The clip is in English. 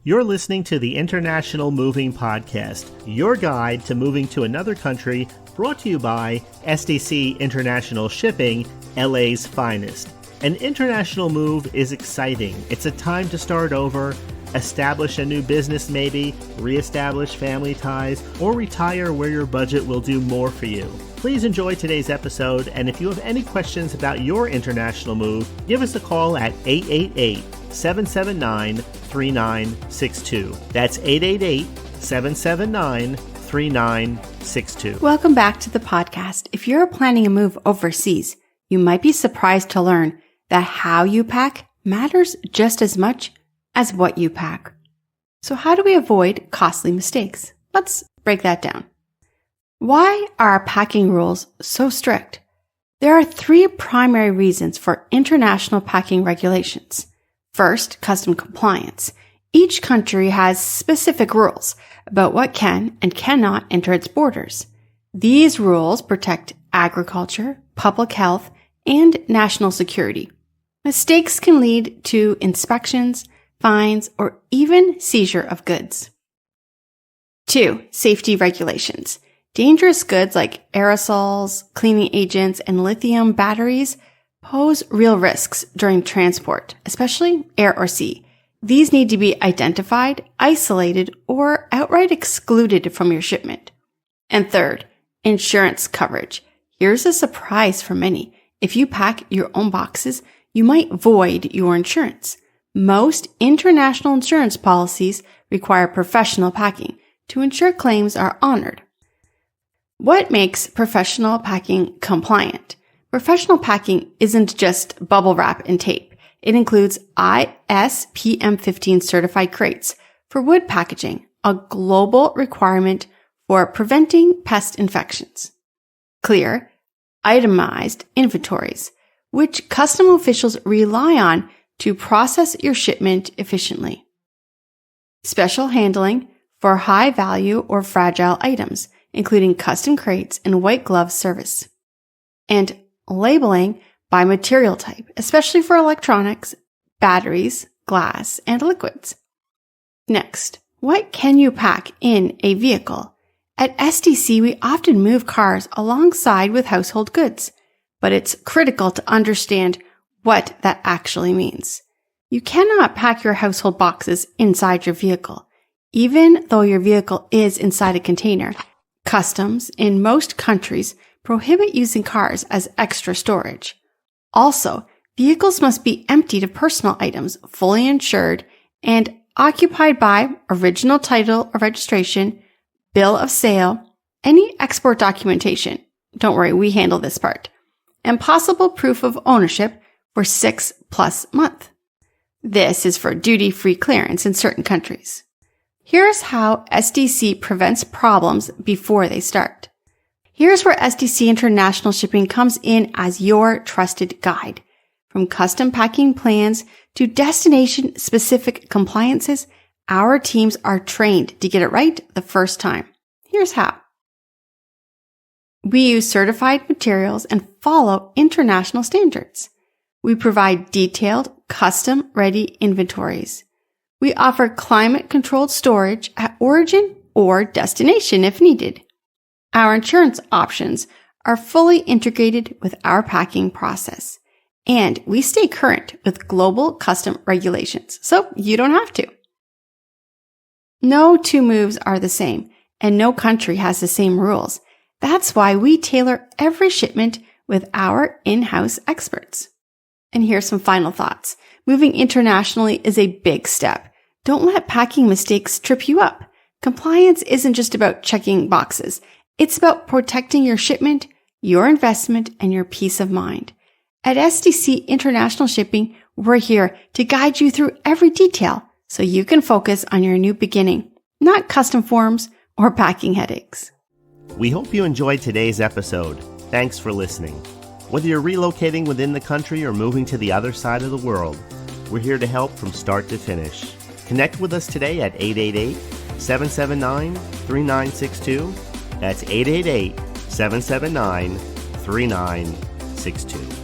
You're listening to the International Moving Podcast, your guide to moving to another country, brought to you by SDC International Shipping, LA's finest. An international move is exciting. It's a time to start over, establish a new business maybe, reestablish family ties, or retire where your budget will do more for you. Please enjoy today's episode, and if you have any questions about your international move, give us a call at 888-779-3962. That's 888-779-3962. Welcome back to the podcast. If you're planning a move overseas, you might be surprised to learn that how you pack matters just as much as what you pack. So how do we avoid costly mistakes? Let's break that down. Why are our packing rules so strict? There are three primary reasons for international packing regulations. First, custom compliance. Each country has specific rules about what can and cannot enter its borders. These rules protect agriculture, public health, and national security. Mistakes can lead to inspections, fines, or even seizure of goods. 2. Safety regulations. Dangerous goods like aerosols, cleaning agents, and lithium batteries pose real risks during transport, especially air or sea. These need to be identified, isolated, or outright excluded from your shipment. And third, insurance coverage. Here's a surprise for many. If you pack your own boxes, you might void your insurance. Most international insurance policies require professional packing to ensure claims are honored. What makes professional packing compliant? Professional packing isn't just bubble wrap and tape. It includes ISPM 15 certified crates for wood packaging, a global requirement for preventing pest infections. Clear, itemized inventories, which custom officials rely on to process your shipment efficiently. Special handling for high value or fragile items, including custom crates and white glove service. And labeling by material type, especially for electronics, batteries, glass, and liquids. Next, what can you pack in a vehicle? At SDC, we often move cars alongside with household goods, but it's critical to understand what that actually means. You cannot pack your household boxes inside your vehicle, even though your vehicle is inside a container. Customs in most countries prohibit using cars as extra storage. Also, vehicles must be emptied of personal items, fully insured, and occupied by original title or registration, bill of sale, any export documentation. Don't worry, we handle this part. And possible proof of ownership for 6+ months. This is for duty-free clearance in certain countries. Here's how SDC prevents problems before they start. Here's where SDC International Shipping comes in as your trusted guide. From custom packing plans to destination-specific compliances, our teams are trained to get it right the first time. Here's how. We use certified materials and follow international standards. We provide detailed, custom-ready inventories. We offer climate-controlled storage at origin or destination if needed. Our insurance options are fully integrated with our packing process. And we stay current with global custom regulations, so you don't have to. No two moves are the same, and no country has the same rules. That's why we tailor every shipment with our in-house experts. And here's some final thoughts. Moving internationally is a big step. Don't let packing mistakes trip you up. Compliance isn't just about checking boxes. It's about protecting your shipment, your investment, and your peace of mind. At SDC International Shipping, we're here to guide you through every detail so you can focus on your new beginning, not custom forms or packing headaches. We hope you enjoyed today's episode. Thanks for listening. Whether you're relocating within the country or moving to the other side of the world, we're here to help from start to finish. Connect with us today at 888-779-3962. That's 888-779-3962.